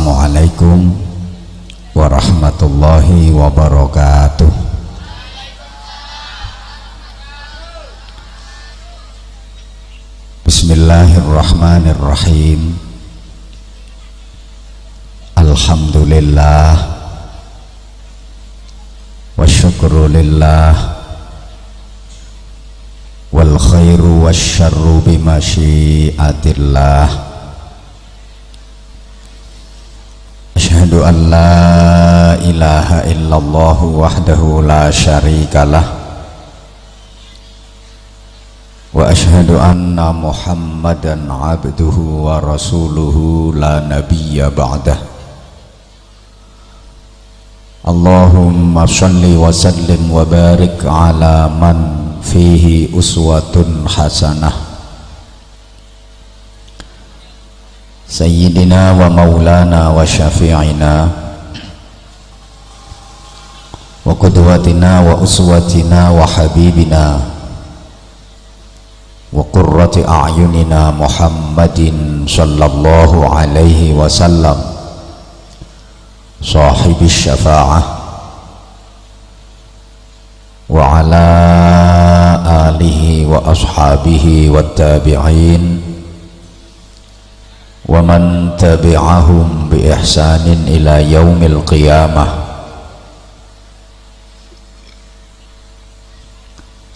Assalamualaikum warahmatullahi wabarakatuh. Bismillahirrahmanirrahim. Alhamdulillah wa syukrulillah wal khairu wasyarru bimasyiatillah. Asyhadu an la ilaha illallah wahdahu la syarikalah wa asyhadu anna Muhammadan abduhu wa rasuluhu la nabiyya ba'dah. Allahumma shalli wa sallim wa barik ala man fihi uswatun hasanah Sayyidina wa maulana wa syafi'ina wa qudwatina wa uswatina wa habibina wa qurrati a'yunina Muhammadin sallallahu alaihi wasallam sahibis syafa'ah wa ala alihi wa ashabihi wa tabi'in wa man tabi'ahum bi ihsanin ila yaumil qiyamah.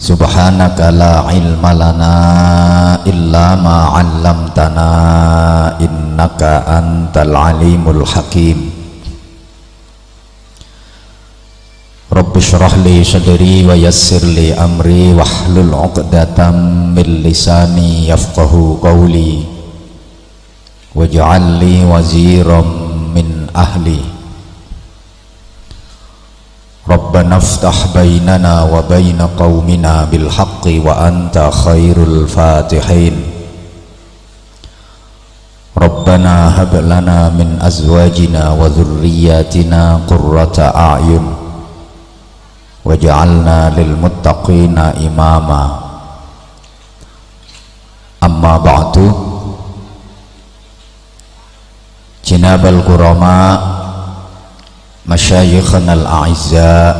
Subhanaka la ilma lana illa ma 'allamtana innaka antal alimul hakim. Rabbi shrah li sadri wa yassir li amri wahlul 'uqdatam min lisani yafqahu qawli waj'al li waziran min ahli. Rabbana iftah bainana wa baina qaumina bil haqqi wa anta khairul fatihin. Rabbana hab lana min azwajina wa dhurriyyatina qurrata a'yun waj'alna lil muttaqina imama. Amma ba'du. Jinabal kurama masyayikhana al-a'izza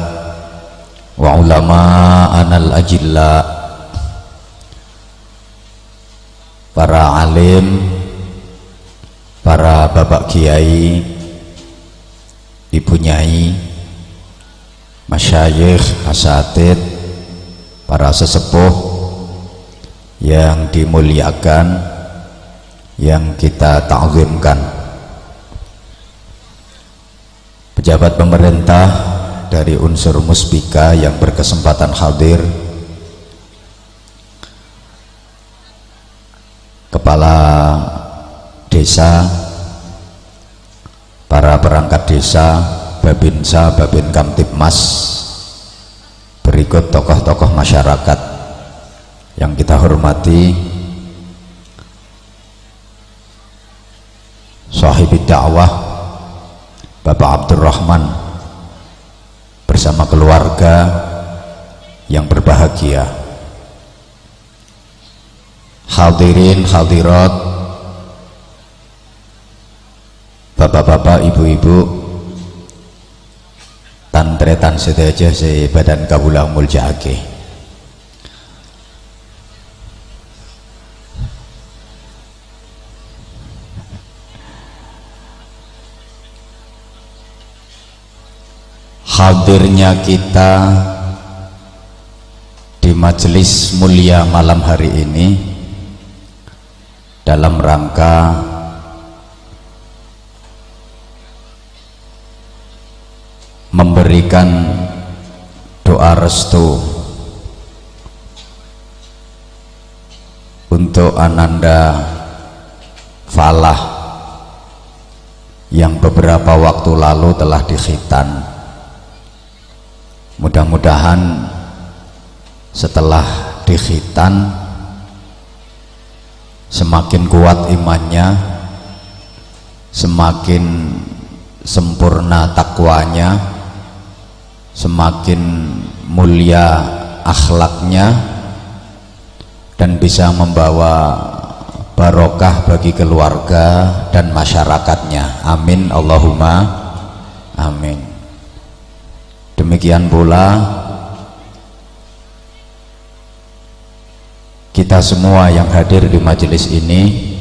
wa ulama'ana al-ajilla, para alim, para bapak kiai, ibu nyai, masyayikh, asatid, para sesepuh yang dimuliakan, yang kita ta'zimkan, pejabat pemerintah dari unsur Muspika yang berkesempatan hadir, kepala desa, para perangkat desa, Babinsa, Babin Kamtibmas, berikut tokoh-tokoh masyarakat yang kita hormati, sahibi dakwah Bapak Abdurrahman bersama keluarga yang berbahagia, hadirin hadirat, bapak-bapak, ibu-ibu, tantretan sedaya se badan kawula muljake. Hadirnya kita di majelis mulia malam hari ini dalam rangka memberikan doa restu untuk Ananda Falah yang beberapa waktu lalu telah dikhitan. Mudah-mudahan setelah dikhitan semakin kuat imannya, semakin sempurna takwanya, semakin mulia akhlaknya, dan bisa membawa barokah bagi keluarga dan masyarakatnya. Amin Allahumma amin. Demikian pula kita semua yang hadir di majelis ini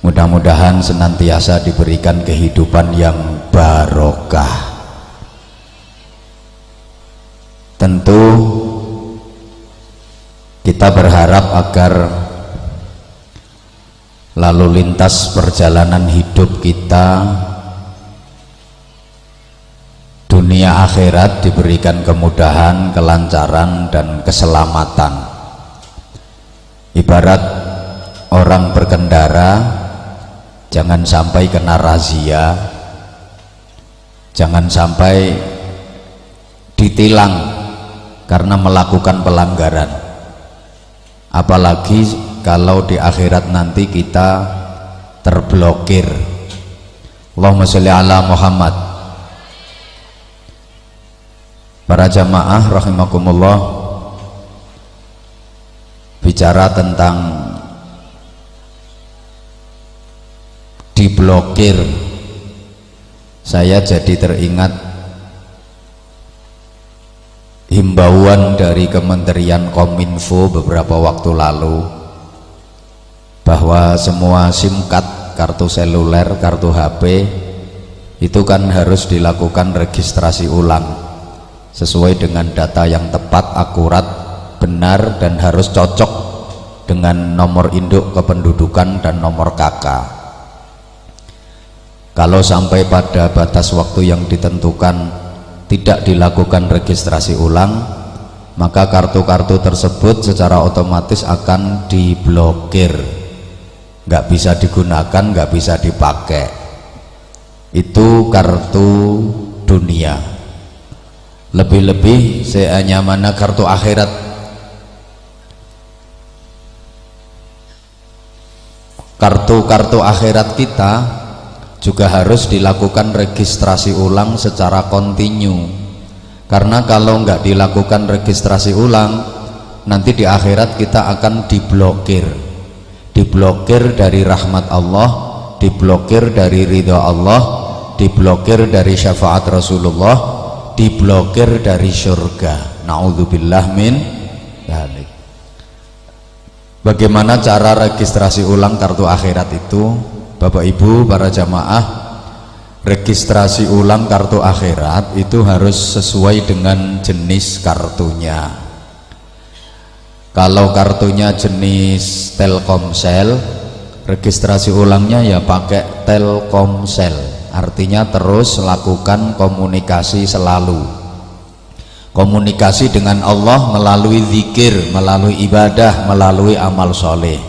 mudah-mudahan senantiasa diberikan kehidupan yang barokah. Tentu kita berharap agar lalu lintas perjalanan hidup kita dunia akhirat diberikan kemudahan, kelancaran dan keselamatan. Ibarat orang berkendara, jangan sampai kena razia, jangan sampai ditilang karena melakukan pelanggaran. Apalagi kalau di akhirat nanti kita terblokir. Allahumma sholli ala Muhammad. Para jamaah rahimakumullah, bicara tentang diblokir, saya jadi teringat himbauan dari Kementerian Kominfo beberapa waktu lalu bahwa semua SIM card, kartu seluler, kartu HP itu kan harus dilakukan registrasi ulang sesuai dengan data yang tepat, akurat, benar, dan harus cocok dengan nomor induk kependudukan dan nomor KK. Kalau sampai pada batas waktu yang ditentukan tidak dilakukan registrasi ulang, maka kartu-kartu tersebut secara otomatis akan diblokir, nggak bisa digunakan, nggak bisa dipakai. Itu kartu dunia. Lebih-lebih saya mana kartu akhirat. Kartu-kartu akhirat kita juga harus dilakukan registrasi ulang secara kontinu, karena kalau nggak dilakukan registrasi ulang nanti di akhirat kita akan diblokir dari rahmat Allah, diblokir dari ridha Allah, diblokir dari syafaat Rasulullah, diblokir dari surga. Na'udzubillah min dzalik. Bagaimana cara registrasi ulang kartu akhirat itu? Bapak Ibu, para jamaah, registrasi ulang kartu akhirat itu harus sesuai dengan jenis kartunya. Kalau kartunya jenis Telkomsel, registrasi ulangnya ya pakai Telkomsel, artinya terus lakukan komunikasi selalu, komunikasi dengan Allah melalui zikir, melalui ibadah, melalui amal soleh,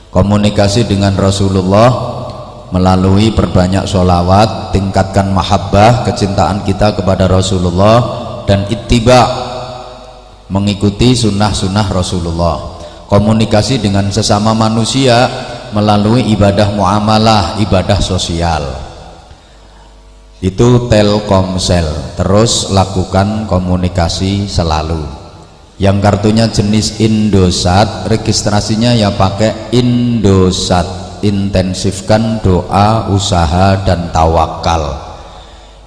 komunikasi dengan Rasulullah melalui perbanyak sholawat, tingkatkan mahabbah, kecintaan kita kepada Rasulullah, dan ittiba, mengikuti sunnah-sunnah Rasulullah. Komunikasi dengan sesama manusia melalui ibadah muamalah, ibadah sosial. Itu Telkomsel, terus lakukan komunikasi selalu. Yang kartunya jenis Indosat, registrasinya ya pakai Indosat, intensifkan doa, usaha, dan tawakal.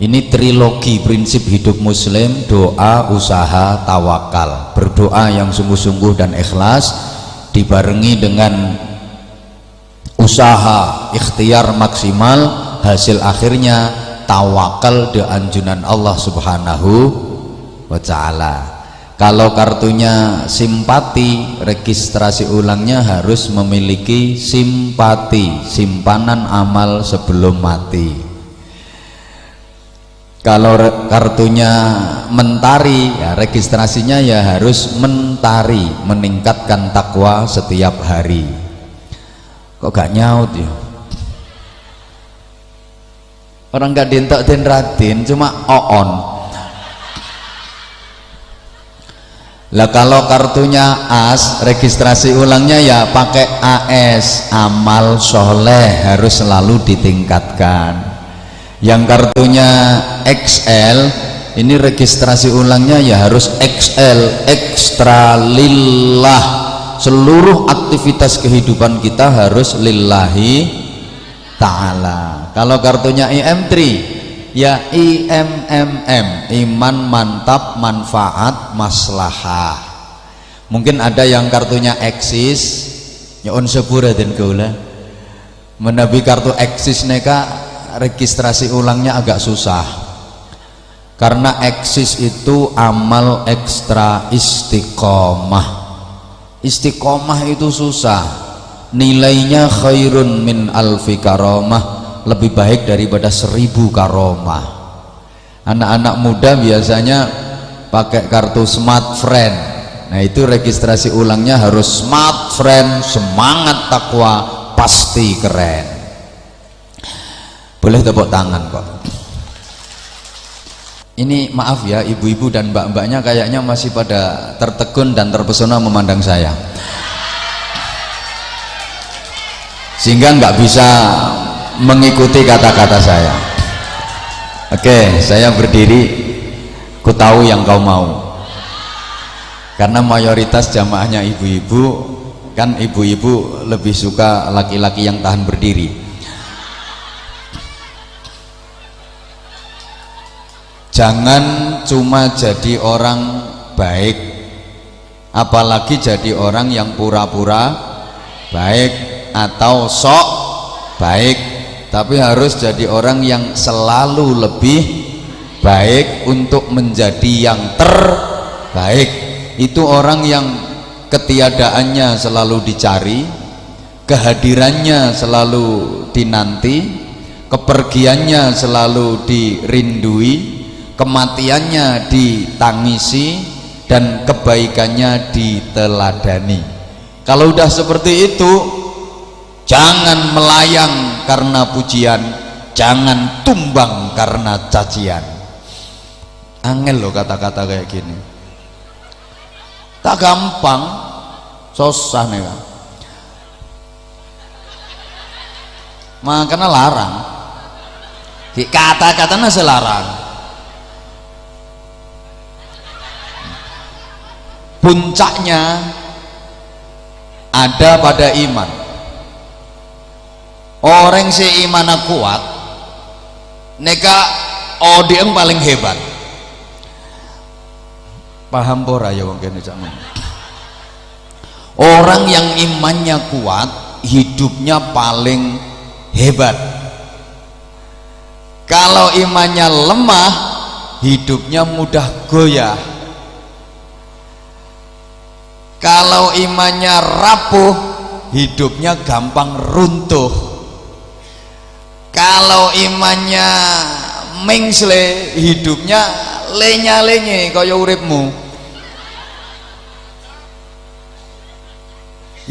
Ini trilogi prinsip hidup muslim: doa, usaha, tawakal. Berdoa yang sungguh-sungguh dan ikhlas dibarengi dengan usaha, ikhtiar maksimal, hasil akhirnya tawakal di anjuran Allah Subhanahu wa ta'ala. Kalau kartunya simpati, registrasi ulangnya harus memiliki simpati, simpanan amal sebelum mati. Kalau kartunya mentari, ya registrasinya ya harus mentari, meningkatkan takwa setiap hari. Kok gak nyaut ya? Orang gak dientok den raden, cuma oon. Lah kalau kartunya AS, registrasi ulangnya ya pakai AS, amal soleh harus selalu ditingkatkan. Yang kartunya XL, ini registrasi ulangnya ya harus XL, ekstra lillah, seluruh aktivitas kehidupan kita harus lillahi ta'ala. Kalau kartunya IM3 ya IMMM, iman, mantap, manfaat, maslahah. Mungkin ada yang kartunya eksis nyun sepura dan gaula menabi kartu eksis neka registrasi ulangnya agak susah karena eksis itu amal ekstra istiqomah. Istiqomah itu susah, nilainya khairun min alfi karomah, lebih baik daripada 1000 karomah. Anak-anak muda biasanya pakai kartu smart friend. Nah itu registrasi ulangnya harus smart friend, semangat takwa, pasti keren. Boleh tepuk tangan kok. Ini maaf ya ibu-ibu dan mbak-mbaknya kayaknya masih pada tertegun dan terpesona memandang saya, sehingga nggak bisa mengikuti kata-kata saya. Oke, saya berdiri, ku tahu yang kau mau, karena mayoritas jamaahnya ibu-ibu, kan ibu-ibu lebih suka laki-laki yang tahan berdiri. Jangan cuma jadi orang baik, apalagi jadi orang yang pura-pura baik atau sok baik, tapi harus jadi orang yang selalu lebih baik untuk menjadi yang terbaik. Itu orang yang ketiadaannya selalu dicari, kehadirannya selalu dinanti, kepergiannya selalu dirindui, kematiannya ditangisi, dan kebaikannya diteladani. Kalau udah seperti itu, jangan melayang karena pujian, jangan tumbang karena cacian. Angel loh kata-kata kayak gini, tak gampang, susah nih kan. Makanya larang, kata-katanya selarang. Puncaknya ada pada iman. Orang si imannya kuat neka yang paling hebat. Paham pora ya wong kene jangan. Orang yang imannya kuat hidupnya paling hebat. Kalau imannya lemah hidupnya mudah goyah. Kalau imannya rapuh hidupnya gampang runtuh. Kalau imannya mengsle hidupnya lenya-lenye kaya uripmu.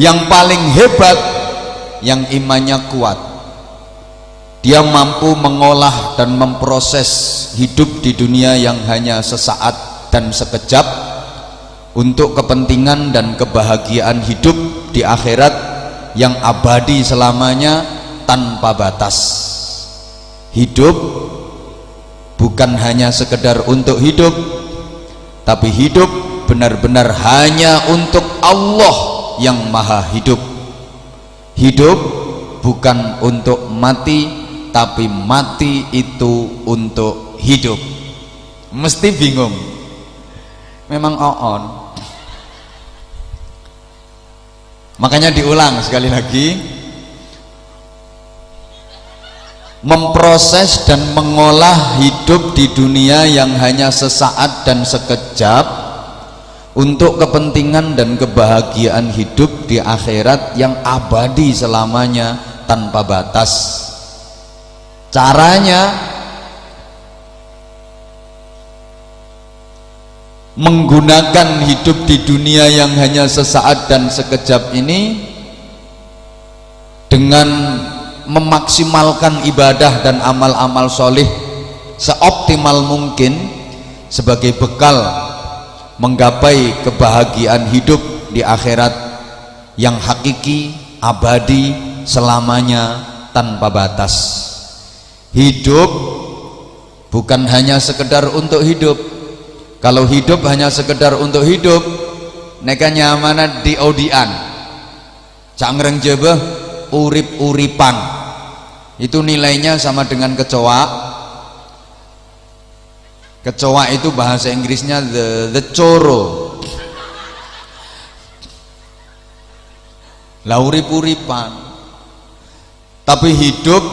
Yang paling hebat yang imannya kuat, dia mampu mengolah dan memproses hidup di dunia yang hanya sesaat dan sekejap untuk kepentingan dan kebahagiaan hidup di akhirat yang abadi selamanya tanpa batas. Hidup bukan hanya sekedar untuk hidup, tapi hidup benar-benar hanya untuk Allah yang maha hidup. Hidup bukan untuk mati, tapi mati itu untuk hidup. Mesti bingung, memang on. Makanya diulang sekali lagi, memproses dan mengolah hidup di dunia yang hanya sesaat dan sekejap untuk kepentingan dan kebahagiaan hidup di akhirat yang abadi selamanya tanpa batas. Caranya menggunakan hidup di dunia yang hanya sesaat dan sekejap ini dengan memaksimalkan ibadah dan amal-amal solih seoptimal mungkin sebagai bekal menggapai kebahagiaan hidup di akhirat yang hakiki, abadi, selamanya tanpa batas. Hidup bukan hanya sekedar untuk hidup. Kalau hidup hanya sekedar untuk hidup, neka nyamana di odian cangreng jebeh urip-uripan, itu nilainya sama dengan kecoa. Kecoa itu bahasa Inggrisnya the coro. Lah urip-uripan, tapi hidup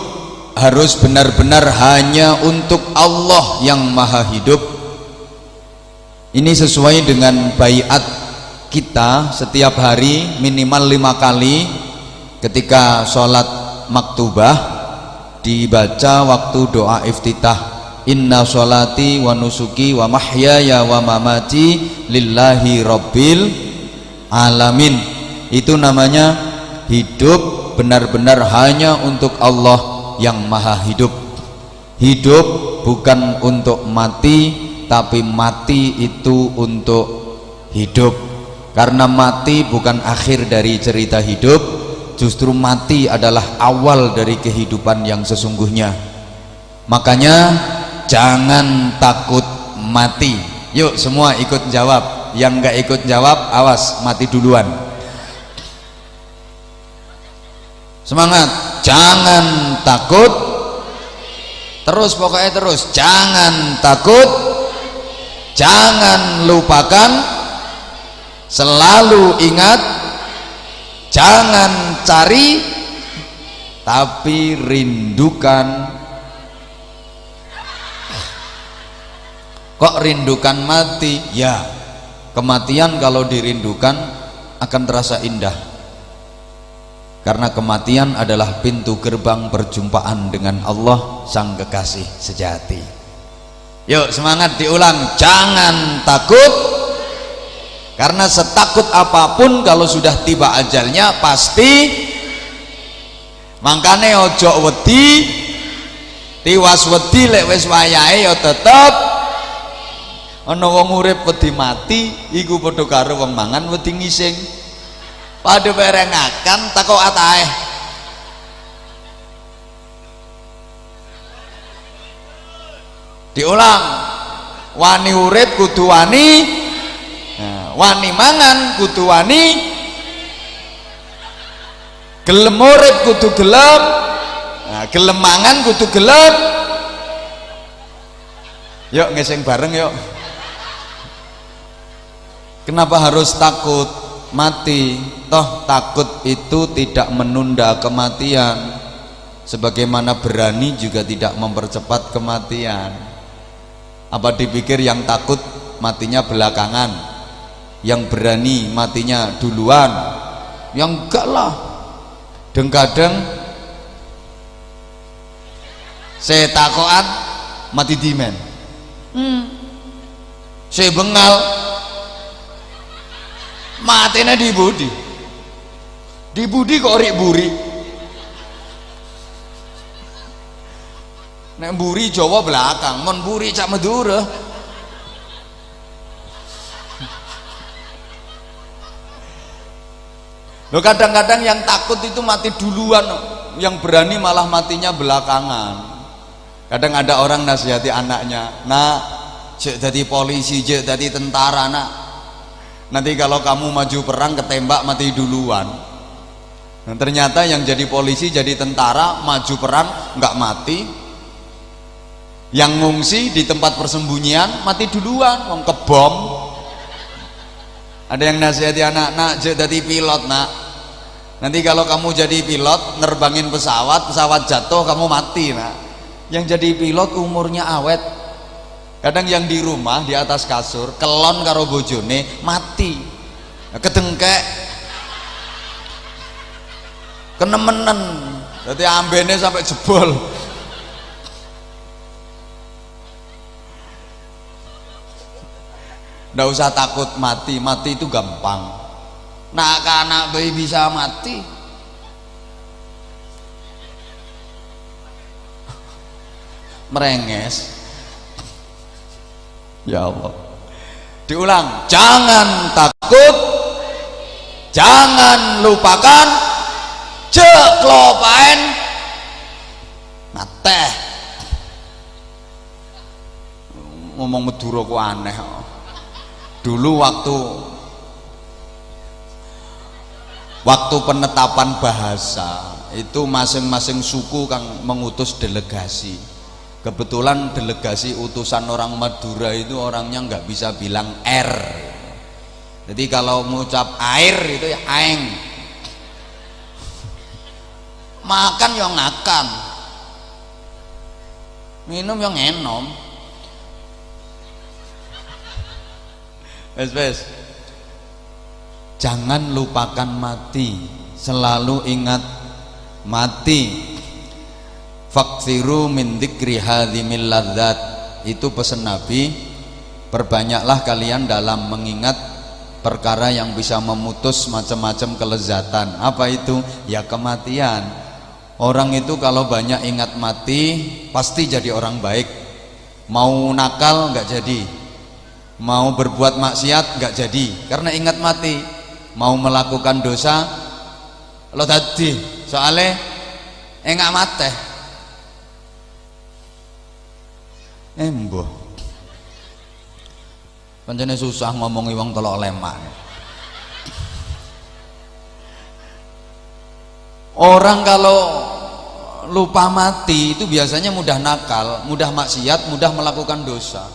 harus benar-benar hanya untuk Allah yang maha hidup. Ini sesuai dengan baiat kita setiap hari minimal 5 kali ketika sholat maktubah dibaca waktu doa iftitah, inna sholati wa nusuki wa mahyaya wa mamati lillahi rabbil alamin. Itu namanya hidup benar-benar hanya untuk Allah yang maha hidup. Hidup bukan untuk mati, tapi mati itu untuk hidup. Karena mati bukan akhir dari cerita hidup, justru mati adalah awal dari kehidupan yang sesungguhnya. Makanya jangan takut mati. Yuk semua ikut jawab. Yang nggak ikut jawab awas mati duluan. Semangat, jangan takut. Terus pokoknya terus, jangan takut, jangan lupakan, selalu ingat, jangan cari, tapi rindukan. Kok rindukan mati? Ya, kematian kalau dirindukan akan terasa indah. Karena kematian adalah pintu gerbang perjumpaan dengan Allah sang kekasih sejati. Yuk semangat, diulang, jangan takut. Karena setakut apapun kalau sudah tiba ajalnya pasti. Mangkane ojo wedi, tiwas wedi lek wis wayahe ya tetep. Ana wong urip wedi mati iku padha karo wong mangan wedi ngising. Pada berengakan takut atae. Diulang, wani urip kudu wani, nah, wani mangan kudu wani, gelem urip kudu gelem, nah, gelem mangan kudu gelem. Yuk ngeseng bareng yuk. Kenapa harus takut mati? Toh takut itu tidak menunda kematian, sebagaimana berani juga tidak mempercepat kematian. Apa dipikir yang takut matinya belakangan, yang berani matinya duluan? Yang enggak lah. Kadang saya takoan mati dimen, saya bengal matinya di budi kok rik buri. Nek buri Jawa belakang, mon buri cak Madura. Loh kadang-kadang yang takut itu mati duluan, yang berani malah matinya belakangan. Kadang ada orang nasihati anaknya, nak jek jadi polisi, jek jadi tentara nak, nanti kalau kamu maju perang ketembak mati duluan. Nah, ternyata yang jadi polisi jadi tentara maju perang nggak mati, yang ngungsi di tempat persembunyian mati duluan, wong kebom. Ada yang nasihati anak, nak jadi pilot nak, nanti kalau kamu jadi pilot nerbangin pesawat jatuh kamu mati nak. Yang jadi pilot umurnya awet. Kadang yang di rumah di atas kasur kelon karo bojone mati, kedengkek kenemenen, jadi ambene sampai jebol. Nggak usah takut mati, mati itu gampang. Nah anak bayi bisa mati, merenges. Ya Allah, diulang, jangan takut, jangan lupakan, cek klopain nateh. Ngomong Madura kok aneh. Dulu waktu waktu penetapan bahasa itu masing-masing suku kang mengutus delegasi. Kebetulan delegasi utusan orang Madura itu orangnya nggak bisa bilang R, jadi kalau mengucap air itu ya aeng, makan yang ngakan, minum yang enom. Wes jangan lupakan mati, selalu ingat mati. Faksiru min dzikri hadhimil ladzat, itu pesan Nabi, perbanyaklah kalian dalam mengingat perkara yang bisa memutus macam-macam kelezatan. Apa itu? Ya kematian. Orang itu kalau banyak ingat mati pasti jadi orang baik. Mau nakal nggak jadi, mau berbuat maksiat nggak jadi, karena ingat mati. Mau melakukan dosa lo tadi soalnya enggak mate embo pancene susah ngomongi wong telok lemak. Orang kalau lupa mati itu biasanya mudah nakal, mudah maksiat, mudah melakukan dosa.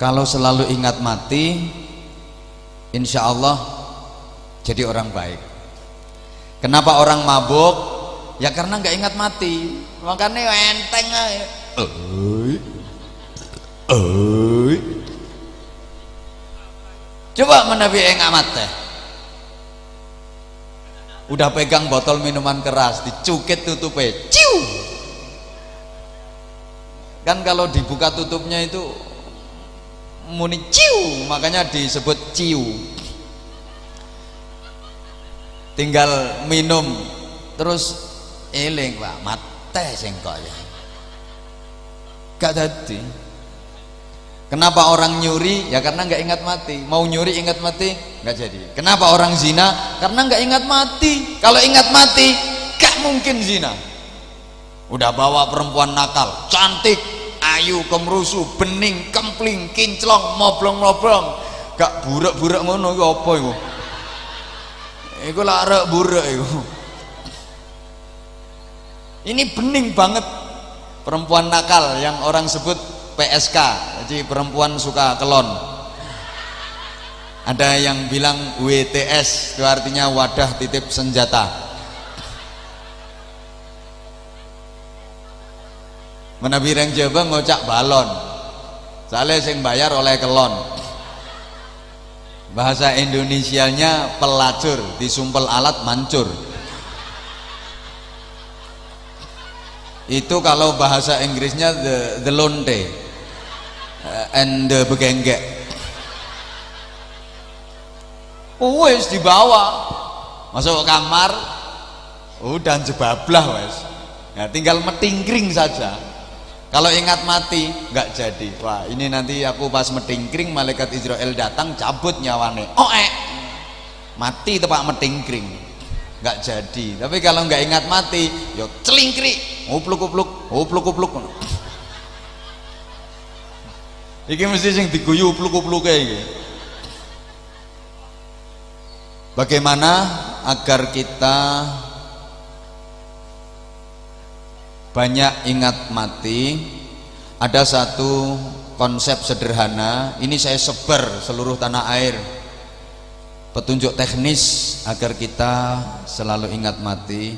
Kalau selalu ingat mati, insya Allah jadi orang baik. Kenapa orang mabuk? Ya karena nggak ingat mati, makanya enteng aja. Coba menabi enggak mati, udah pegang botol minuman keras, dicukit tutupnya, ciu. Kan kalau dibuka tutupnya itu muni ciu, makanya disebut ciu. Tinggal minum terus eling Pak, mate sengkoknya gak jadi. Kenapa orang nyuri? Ya karena nggak ingat mati. Mau nyuri ingat mati nggak jadi. Kenapa orang zina? Karena nggak ingat mati. Kalau ingat mati gak mungkin zina. Udah bawa perempuan nakal, cantik, ayu, kemrusu, bening, kempling, kinclong, moblong-moblong, gak burak-burak ngono iku apa iku? Iku larek burak iku. Ini bening banget perempuan nakal yang orang sebut PSK, jadi perempuan suka kelon. Ada yang bilang WTS, itu artinya wadah titip senjata. Menabi reng Jawa ngocak balon, soalnya sing bayar oleh kelon. Bahasa Indonesianya pelacur, disumpel alat mancur. Itu kalau bahasa Inggrisnya the lonte and the begenggek. Wes dibawa masuk kamar, udah jebablah wes. Ya, tinggal metingkring saja. Kalau ingat mati nggak jadi. Wah ini nanti aku pas metingkring malaikat Israel datang cabut nyawane. Mati tepak metingkring. Nggak jadi. Tapi kalau nggak ingat mati, yo celingkrik, upluk-upluk, upluk-upluk. Iki mesti sing diguyu upluk-upluke iki. Bagaimana agar kita banyak ingat mati? Ada satu konsep sederhana, ini saya sebar seluruh tanah air. Petunjuk teknis agar kita selalu ingat mati.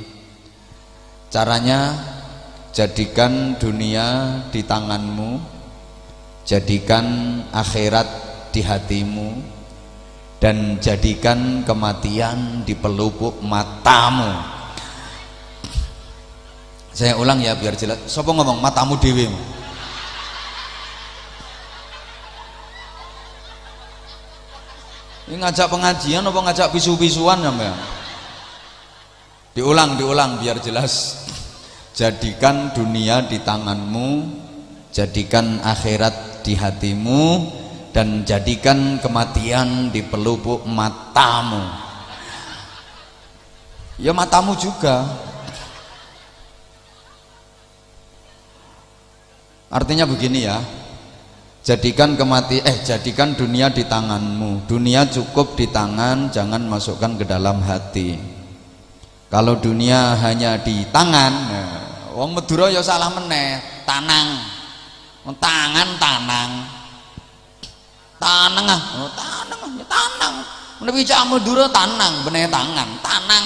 Caranya, jadikan dunia di tanganmu, jadikan akhirat di hatimu, dan jadikan kematian di pelupuk matamu. Saya ulang ya biar jelas. Siapa ngomong matamu dewe? Ini ngajak pengajian apa ngajak pisu-pisuan sampean? Diulang biar jelas. Jadikan dunia di tanganmu, jadikan akhirat di hatimu, dan jadikan kematian di pelupuk matamu. Ya matamu juga. Artinya begini ya. jadikan dunia di tanganmu. Dunia cukup di tangan, jangan masukkan ke dalam hati. Kalau dunia hanya di tangan, wong Madura ya salah meneh, tanang. Tangan tanang. Tanang tanang. Menawi cak Madura tanang, beneh tangan, tanang.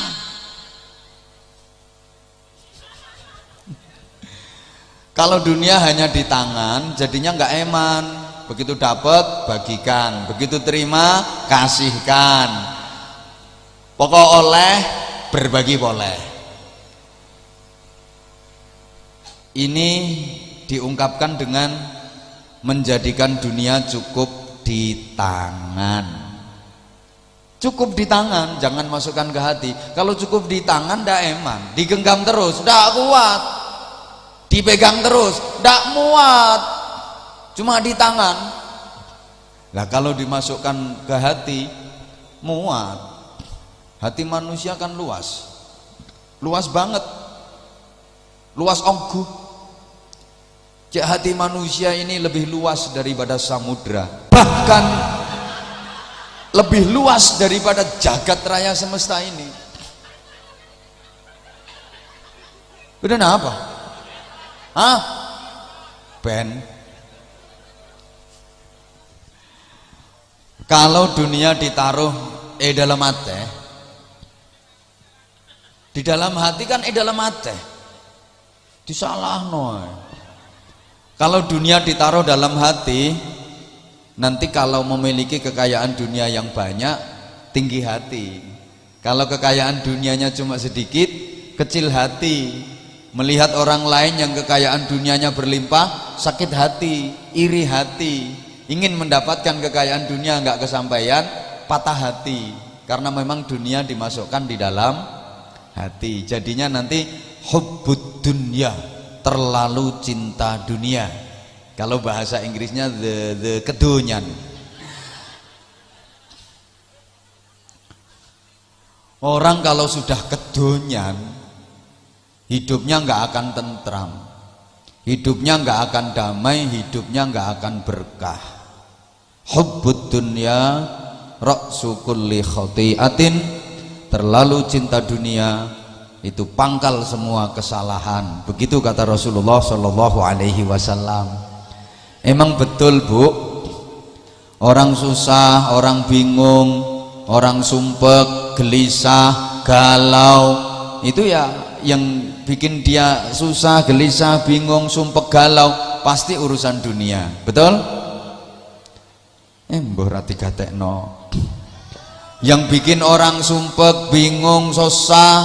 Kalau dunia hanya di tangan, jadinya nggak eman. Begitu dapat, bagikan. Begitu terima, kasihkan. Pokok oleh, berbagi boleh. Ini diungkapkan dengan menjadikan dunia cukup di tangan. Cukup di tangan, jangan masukkan ke hati. Kalau cukup di tangan, ndak eman. Digenggam terus, ndak kuat. Dipegang terus, ndak muat. Cuma di tangan. Lah kalau dimasukkan ke hati, muat. Hati manusia kan luas. Luas banget. Luas ongguh. Cek hati manusia ini lebih luas daripada samudra. Bahkan lebih luas daripada jagat raya semesta ini. Udah apa? Hah? Ben. Kalau dunia ditaruh dalam hati, di dalam hati kan dalam hati, disalahno. Kalau dunia ditaruh dalam hati, nanti kalau memiliki kekayaan dunia yang banyak, tinggi hati. Kalau kekayaan dunianya cuma sedikit, kecil hati. Melihat orang lain yang kekayaan dunianya berlimpah, sakit hati, iri hati. Ingin mendapatkan kekayaan dunia nggak kesampaian, patah hati. Karena memang dunia dimasukkan di dalam hati. Jadinya nanti hubbud dunya, terlalu cinta dunia. Kalau bahasa Inggrisnya the kedonyan. Orang kalau sudah kedonyan, hidupnya nggak akan tentram, hidupnya nggak akan damai, hidupnya nggak akan berkah. Hubbud dunya ra'su kulli khati'atin, terlalu cinta dunia itu pangkal semua kesalahan. Begitu kata Rasulullah Shallallahu Alaihi Wasallam. Emang betul Bu, orang susah, orang bingung, orang sumpek, gelisah, galau, itu ya yang bikin dia susah, gelisah, bingung, sumpek, galau pasti urusan dunia. Betul? Mbah rati gatekno. Yang bikin orang sumpek, bingung, susah,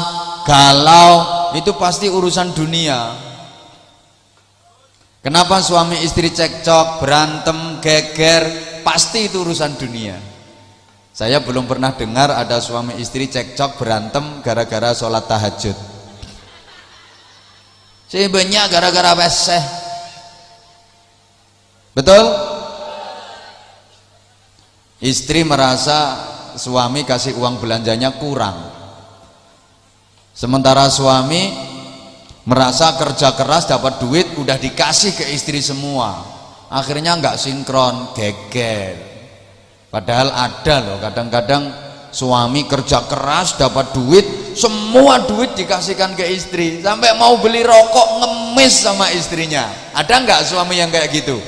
galau itu pasti urusan dunia. Kenapa suami istri cekcok, berantem, geger, pasti itu urusan dunia. Saya belum pernah dengar ada suami istri cekcok, berantem gara-gara sholat tahajud. Banyak gara-gara peseh. Betul? Istri merasa suami kasih uang belanjanya kurang, sementara suami merasa kerja keras dapat duit udah dikasih ke istri semua. Akhirnya nggak sinkron, geger. Padahal ada loh kadang-kadang suami kerja keras dapat duit, semua duit dikasihkan ke istri, sampai mau beli rokok ngemis sama istrinya. Ada nggak suami yang kayak gitu?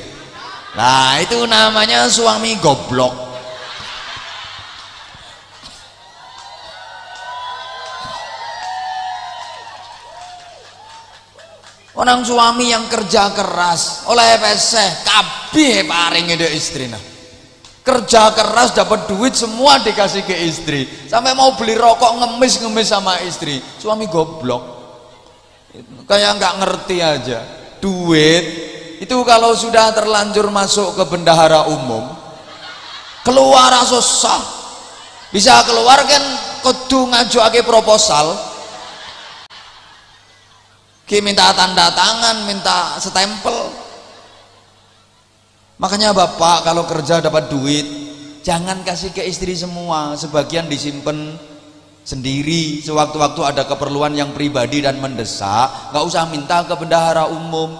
Nah itu namanya suami goblok. Orang suami yang kerja keras oleh peseh kabeh paring ide istrina. Kerja keras dapat duit semua dikasih ke istri, sampai mau beli rokok ngemis-ngemis sama istri. Suami goblok, kayak nggak ngerti aja. Duit itu kalau sudah terlanjur masuk ke bendahara umum, keluar susah. Bisa keluar kan kudu ngajuake proposal, minta tanda tangan, minta stempel. Makanya bapak kalau kerja dapat duit, jangan kasih ke istri semua, sebagian disimpan sendiri. Sewaktu-waktu ada keperluan yang pribadi dan mendesak, nggak usah minta ke bendahara umum.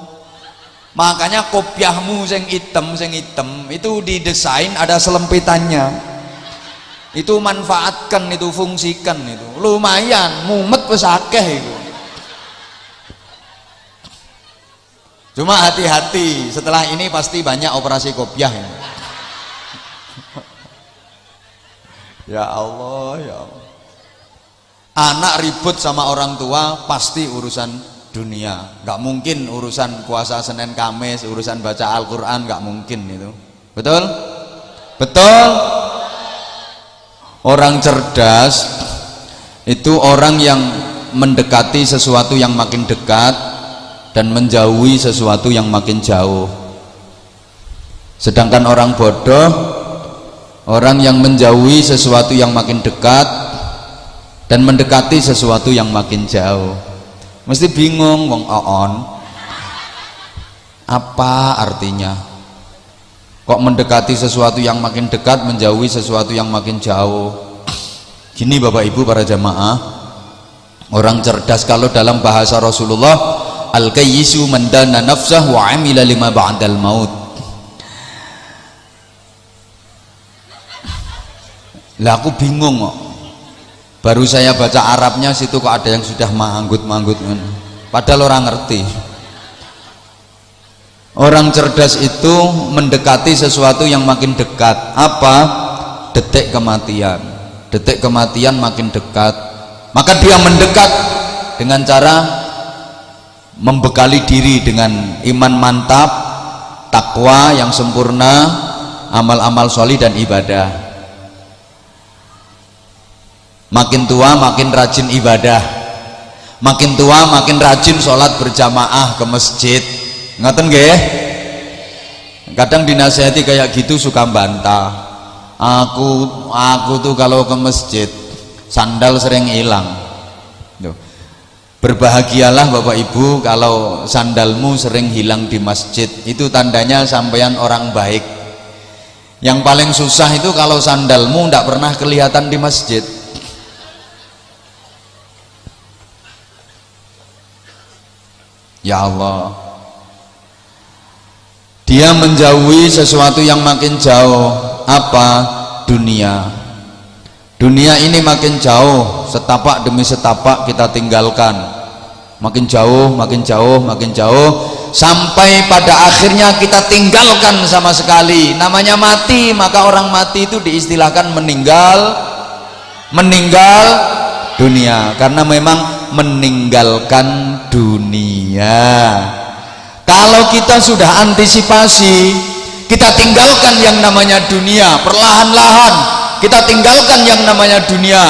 Makanya kopiahmu sing item itu didesain ada selempitannya. Itu manfaatkan, itu fungsikan, itu lumayan mumet wis akeh itu. Cuma hati-hati, setelah ini pasti banyak operasi kopiah ini. Ya Allah, ya Allah. Anak ribut sama orang tua pasti urusan dunia, nggak mungkin urusan puasa Senin Kamis, urusan baca Al-Quran, nggak mungkin itu. Betul? Betul? Orang cerdas itu orang yang mendekati sesuatu yang makin dekat dan menjauhi sesuatu yang makin jauh. Sedangkan orang bodoh, orang yang menjauhi sesuatu yang makin dekat dan mendekati sesuatu yang makin jauh. Mesti bingung, wong oon, apa artinya? Kok mendekati sesuatu yang makin dekat, menjauhi sesuatu yang makin jauh? Gini Bapak Ibu para jamaah, orang cerdas kalau dalam bahasa Rasulullah, al-kayyisu man dana nafsah wa amila lima ba'dal maut. Lah aku bingung kok. Baru saya baca Arabnya situ kok ada yang sudah manggut-manggut, padahal orang ngerti. Orang cerdas itu mendekati sesuatu yang makin dekat. Apa? Detik kematian. Detik kematian makin dekat, maka dia mendekat dengan cara membekali diri dengan iman mantap, takwa yang sempurna, amal-amal solih dan ibadah. Makin tua makin rajin ibadah, makin tua makin rajin sholat berjamaah ke masjid. Ngaten nggih? Kadang dinasihati kayak gitu suka bantah. Aku tuh kalau ke masjid sandal sering hilang. Berbahagialah Bapak Ibu kalau sandalmu sering hilang di masjid, itu tandanya sampean orang baik. Yang paling susah itu kalau sandalmu tidak pernah kelihatan di masjid. Ya Allah, dia menjauhi sesuatu yang makin jauh. Apa? Dunia. Dunia ini makin jauh, setapak demi setapak kita tinggalkan, makin jauh, makin jauh, makin jauh, sampai pada akhirnya kita tinggalkan sama sekali. Namanya mati, maka orang mati itu diistilahkan meninggal dunia, karena memang meninggalkan dunia. Kalau kita sudah antisipasi, kita tinggalkan yang namanya dunia, perlahan-lahan kita tinggalkan yang namanya dunia,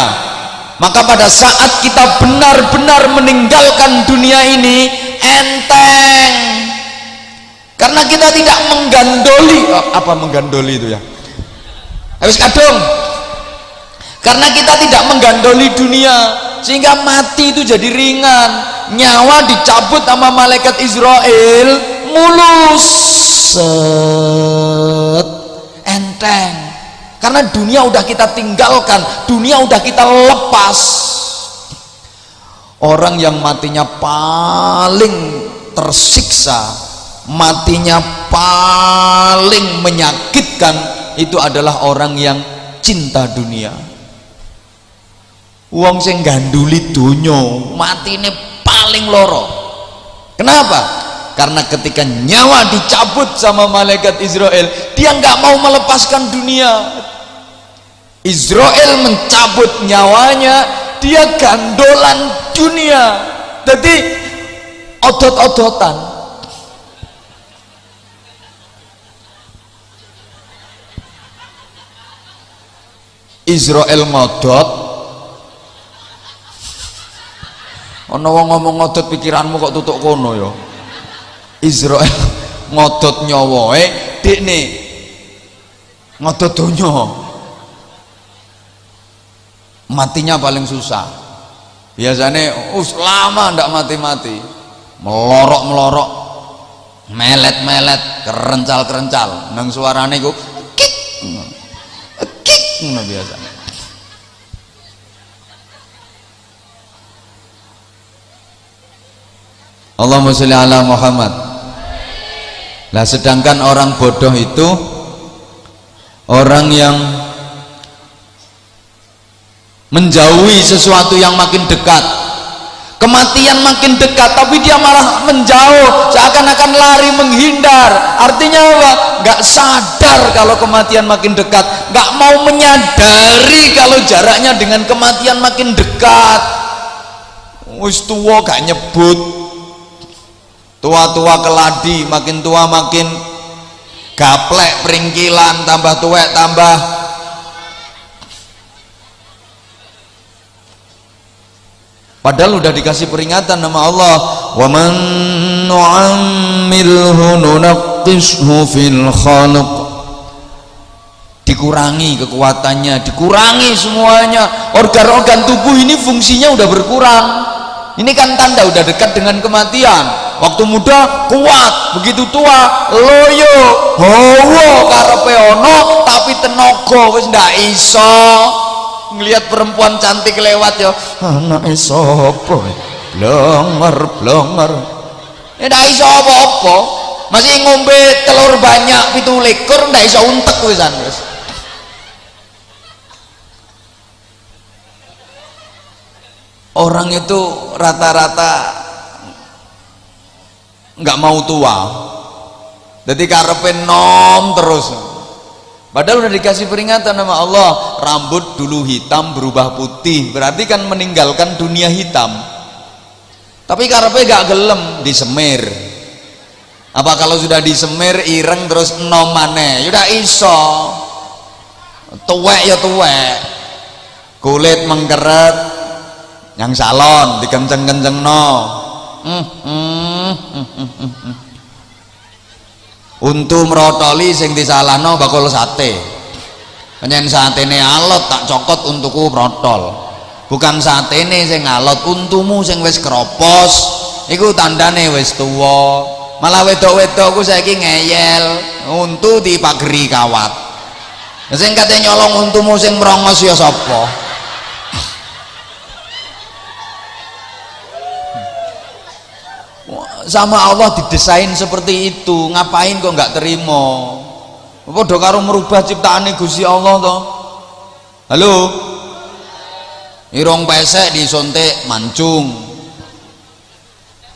maka pada saat kita benar-benar meninggalkan dunia ini enteng, karena kita tidak menggandoli. Apa menggandoli itu ya? Habis kadung. Karena kita tidak menggandoli dunia, sehingga mati itu jadi ringan. Nyawa dicabut sama malaikat Israel, mulus, set, enteng. Karena dunia udah kita tinggalkan, dunia udah kita lepas. Orang yang matinya paling tersiksa, matinya paling menyakitkan, itu adalah orang yang cinta dunia. Wong sing ganduli dunyo matine paling loro. Kenapa? Karena ketika nyawa dicabut sama malaikat Israel, dia nggak mau melepaskan dunia. Israel mencabut nyawanya, dia gandolan dunia. Jadi odot-odotan. Israel ngodot. Ana wong ngomong ngodot pikiranmu kok tutuk kono ya. Israel ngodot nyawae, dekne ngodot donya. Matinya paling susah. Biasanya lama ndak mati-mati. Melorok-melorok, melet-melet, kerencal-kerencal. Nang suarane iku kik. Kik ngono biasanya. Allahumma sholli ala Muhammad. Nah, sedangkan orang bodoh itu orang yang menjauhi sesuatu yang makin dekat. Kematian makin dekat tapi dia malah menjauh, seakan-akan lari menghindar. Artinya apa? Gak sadar kalau kematian makin dekat, gak mau menyadari kalau jaraknya dengan kematian makin dekat. Wis tua gak nyebut, tua-tua keladi, makin tua makin gaplek, peringkilan, tambah tuwek tambah padahal udah dikasih peringatan sama Allah, wa man nu'ammilhu nunaqqishu fil khalq, dikurangi kekuatannya, dikurangi semuanya, organ-organ tubuh ini fungsinya udah berkurang. Ini kan tanda udah dekat dengan kematian. Waktu muda kuat, begitu tua loyo hawa karepe ono tapi tenaga wis ndak iso. Ngelihat perempuan cantik lewat ya, anake sapa blonger ndak iso apa-apa, masih ngombe telur banyak 17 ndak iso untek wisan wis. Orang itu rata-rata nggak mau tua, jadi karepe nom terus. Padahal udah dikasih peringatan sama Allah, rambut dulu hitam berubah putih, berarti kan meninggalkan dunia hitam. Tapi karepe gak gelem disemir. Apa kalau sudah disemir ireng terus enom maneh? Ya udah iso. Tuwek ya tuwek. Kulit mengkeret, yang salon dikenceng-kencengno. Untu merotoli sing disalahno bakul sate. Panjen satene alot tak cokot untuku merotol. Bukan satene sing alot, untumu sing wis kropos iku tandane wis tuwa. Malah wedok-wedokku saiki ngeyel, untu dipageri kawat. Sing kate nyolong untumu sing merongos ya sapa? Sama Allah didesain seperti itu, ngapain kok nggak terima? Padha karo merubah ciptaane Gusti Allah toh. Halo, irung pesek disontek mancung,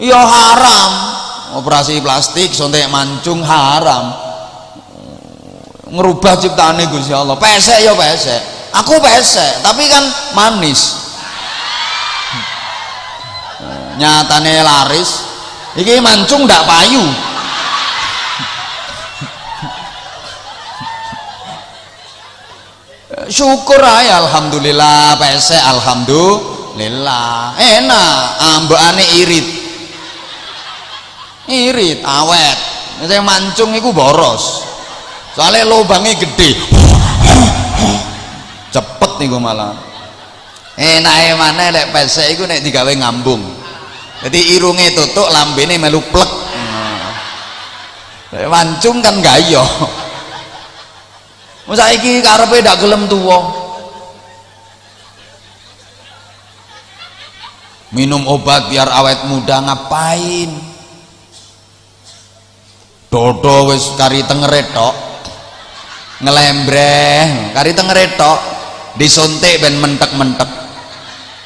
ya haram. Operasi plastik sontek mancung haram. Ngerubah ciptaane Gusti Allah. Pesek ya pesek, aku pesek tapi kan manis, nyatane laris. Iki mancung ndak payu. Syukur aja, alhamdulillah pesek, alhamdulillah enak. Ambekane irit awet. Sing mancung iku boros, soalnya lubangnya gede, cepet niku malah. Enake maneh lek pesek iku nek digawe ngambung, jadi irungnya tutuk, lambene melu plek. Mancung kan gayo. Saiki karepe ndak gelem tuwa. Minum obat biar awet muda ngapain? Dodo wis kari tengere tok. Ngelembreh, kari tengere tok, disuntik ben mentek-mentek.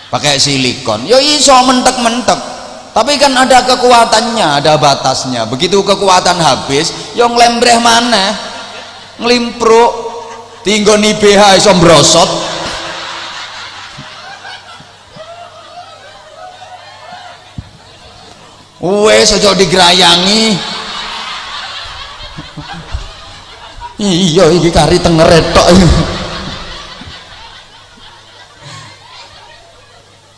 Pakai silikon. Yo iso mentek-mentek. Tapi kan ada kekuatannya, ada batasnya. Begitu kekuatan habis, yang lembreh mana? Ngelimpruk, tinggal ni BH iso mbrosot. Wes ojo digerayangi. Iya, iki kari tengere tok.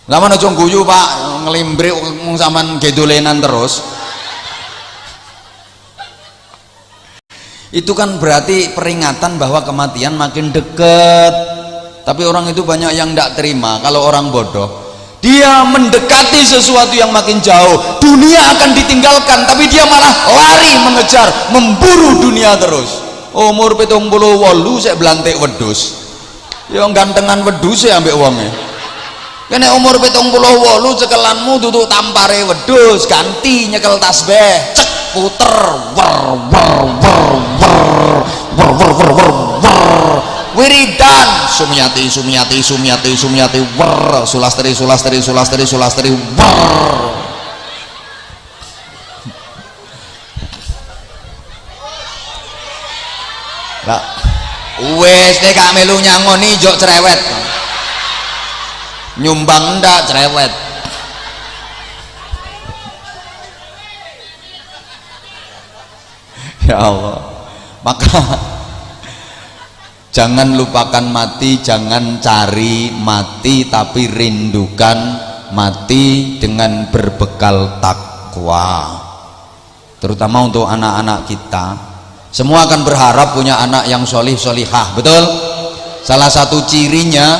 Lama aja guyu Pak, ngelimbrik mung sampean gedolenan terus. Itu kan berarti peringatan bahwa kematian makin dekat. Tapi orang itu banyak yang tidak terima. Kalau orang bodoh, dia mendekati sesuatu yang makin jauh, dunia akan ditinggalkan, tapi dia malah lari mengejar, memburu dunia terus. Umur 78 saya belantik wedhus. Ya gantengan wedhus ya ambek wonge. Kene umur 78 cekelanmu duduk tampare wedhus, ganti nyekel tasbih, cek puter wer wer wer wer wer wer wer wer wer wiridan Sumyati Sumyati Sumyati Sumyati wer Sulastri Sulastri Sulastri Sulastri wer lah wes nek gak melu nyangoni jok cerewet nyumbang ndak cerewet ya Allah. Maka jangan lupakan mati, jangan cari mati, tapi rindukan mati dengan berbekal takwa, terutama untuk anak-anak kita. Semua akan berharap punya anak yang solih solihah, betul? Salah satu cirinya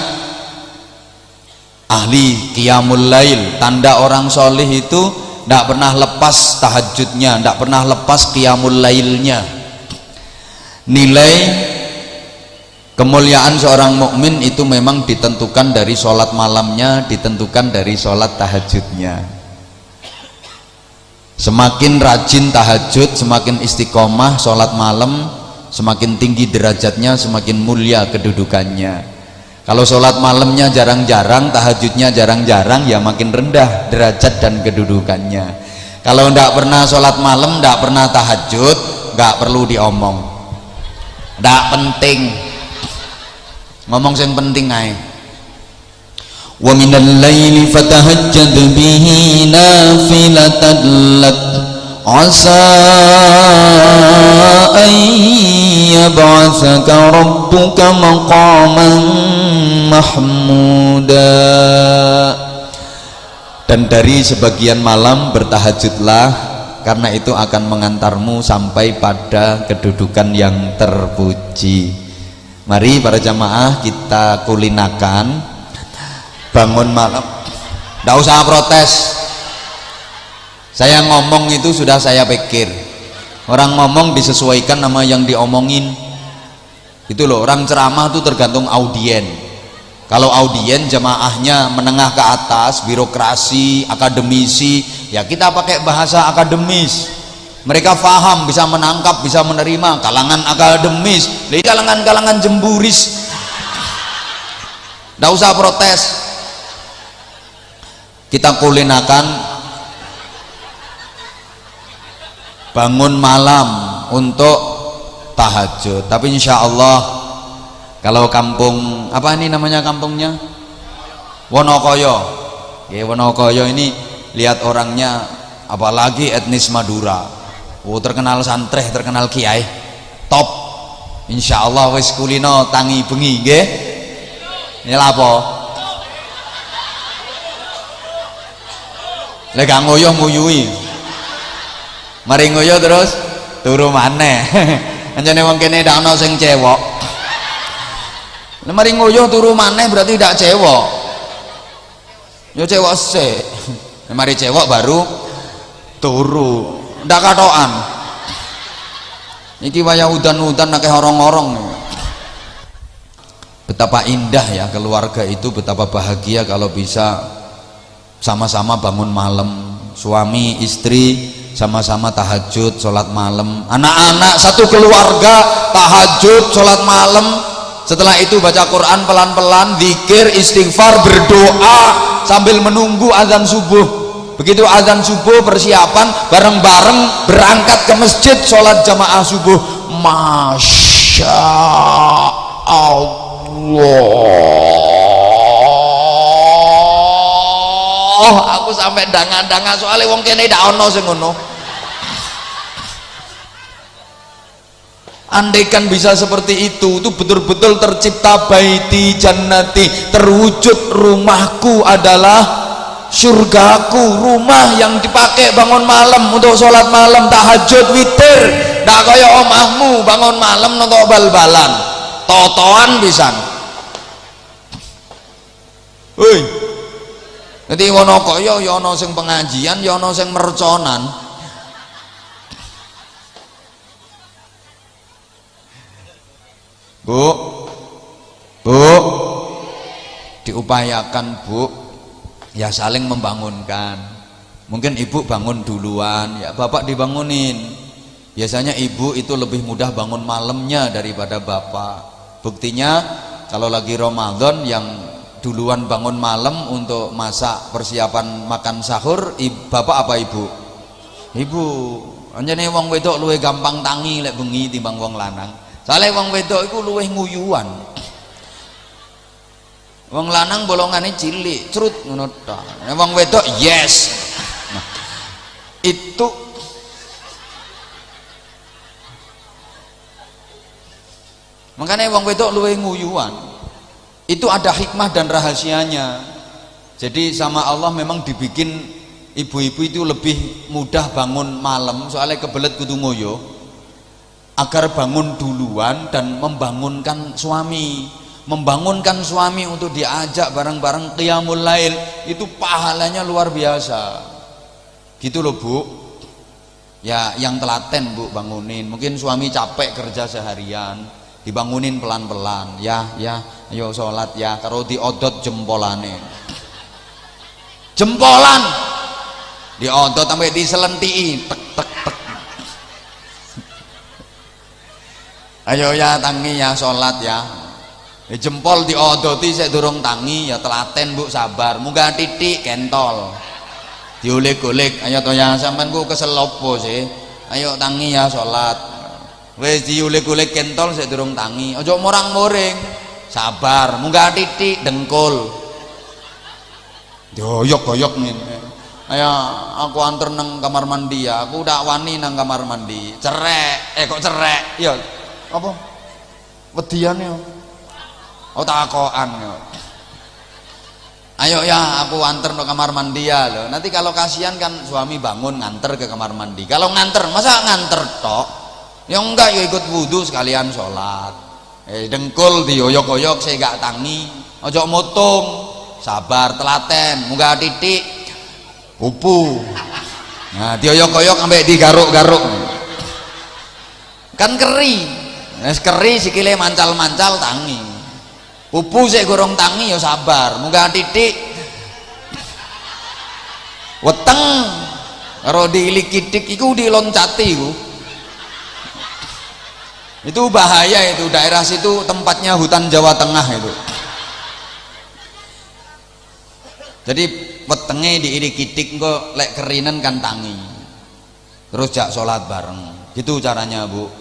ahli qiyamul lail, tanda orang solih itu tidak pernah lepas tahajudnya, tidak pernah lepas qiyamul lailnya. Nilai kemuliaan seorang mukmin itu memang ditentukan dari sholat malamnya, ditentukan dari sholat tahajudnya. Semakin rajin tahajud, semakin istiqomah sholat malam, semakin tinggi derajatnya, semakin mulia kedudukannya. Kalau sholat malamnya jarang-jarang, tahajudnya jarang-jarang, ya makin rendah derajat dan kedudukannya. Kalau tidak pernah sholat malam, tidak pernah tahajud, nggak perlu diomong, tidak penting, ngomong yang penting aja. Wa minal laili fatahajjad bihi nafilatan lak asa an yab'atsaka rabbuka maqaman mahmuda. Dan dari sebagian malam bertahajudlah, karena itu akan mengantarmu sampai pada kedudukan yang terpuji. Mari para jamaah kita kulinakan bangun malam. Tidak usah protes, saya ngomong itu sudah saya pikir. Orang ngomong disesuaikan sama yang diomongin itu loh. Orang ceramah itu tergantung audien. Kalau audien jamaahnya menengah ke atas, birokrasi, akademisi, ya kita pakai bahasa akademis, mereka paham, bisa menangkap, bisa menerima. Kalangan akademis, kalangan jemburis, tidak usah protes. Kita kulinakan bangun malam untuk tahajud. Tapi insya Allah kalau kampung apa ini namanya kampungnya Wonokoyo, ya Wonokoyo ini lihat orangnya, apalagi etnis Madura, terkenal santreh, terkenal kiai, top. Insya Allah wis kulino tangi bengi, nggih. Ini lapo? Lek gak nguyuh nguyuhi. Mari nguyuh terus turu maneh. Anjane wong kene ndak ana sing cewek. Lek mari nguyuh turu maneh berarti ndak cewek. Yo cewek sik. Lek mari cewek baru turu. Ndak katokan. Iki wayah udan-udan akeh horong-horong. Betapa indah ya keluarga itu, betapa bahagia kalau bisa sama-sama bangun malam, suami istri sama-sama tahajud sholat malam, anak-anak satu keluarga tahajud sholat malam. Setelah itu baca Quran pelan-pelan, zikir, istighfar, berdoa sambil menunggu azan subuh. Begitu azan subuh persiapan bareng-bareng berangkat ke masjid sholat jamaah subuh. Masya Allah, aku sampai dangan-dangan soalnya wong kene ndak ono sing ngono. Andaikan bisa seperti itu betul-betul tercipta baiti jannati, terwujud rumahku adalah surgaku, rumah yang dipakai bangun malam untuk sholat malam, tahajud, witir. Ndak kaya omahmu bangun malam nonton bal-balan, totoan pisan. Hei, nanti Wonokoyo ya ana sing pengajian, ya ana sing merconan. Bu, diupayakan Bu, ya saling membangunkan. Mungkin ibu bangun duluan, ya bapak dibangunin. Biasanya ibu itu lebih mudah bangun malamnya daripada bapak. Buktinya kalau lagi Ramadan yang duluan bangun malam untuk masak persiapan makan sahur, bapak apa ibu? Ibu. Anjane wong wedok luwih gampang tangi lek bengi timbang wong lanang. Soale wong wedok iku luwih nguyuan. Wong lanang bolongane cilik, crut ngono tok. Wong wedok yes. Nah, itu makanya wong wedok luwih nguyuan. Itu ada hikmah dan rahasianya. Jadi sama Allah memang dibikin ibu-ibu itu lebih mudah bangun malam, soalnya kebelet kudu ngoyo, agar bangun duluan dan membangunkan suami untuk diajak bareng-bareng qiyamul lail. Itu pahalanya luar biasa gitu loh Bu. Ya yang telaten Bu bangunin, mungkin suami capek kerja seharian, dibangunin pelan-pelan, ya ayo sholat ya, karo diodot jempolane, jempolan diodot sampai diselentii, tek tek tek. Ayo ya tangi ya sholat ya, jempol diodoti saya durung tangi ya, telaten Bu, sabar, munggah titik kentol diulik-ulik. Ayo to ya sampean ku kesel opo sih, ayo tangi ya sholat, wis diulik-ulik kentol saya durung tangi, ojo morang-moring, sabar, munggah titik dengkul doyok-doyok nih. Ayo aku anter nang kamar mandi ya, aku udah wani nang kamar mandi, cerek kok cerek ya apa wedian ya, oh takokan ya. Ayo ya aku anter nang kamar mandi ya loh. Nanti kalau kasihan kan suami bangun nganter ke kamar mandi, kalau nganter masa nganter tok ya, enggak ya ikut wudhu sekalian sholat. Dengkul dioyok-oyok saya gak tangi, ojo motong, sabar, telaten, munggah titik pupu, nah dioyok-oyok sampai digaruk-garuk kan keri, keri sikile mancal-mancal tangi, pupu saya gorong tangi ya sabar, munggah titik weteng karo diilikidik iku diloncati iku. Itu bahaya, itu daerah situ tempatnya hutan Jawa Tengah itu. Jadi wetenge diirikidik engko lek kerinen kan tangi, terus jak sholat bareng gitu caranya Bu.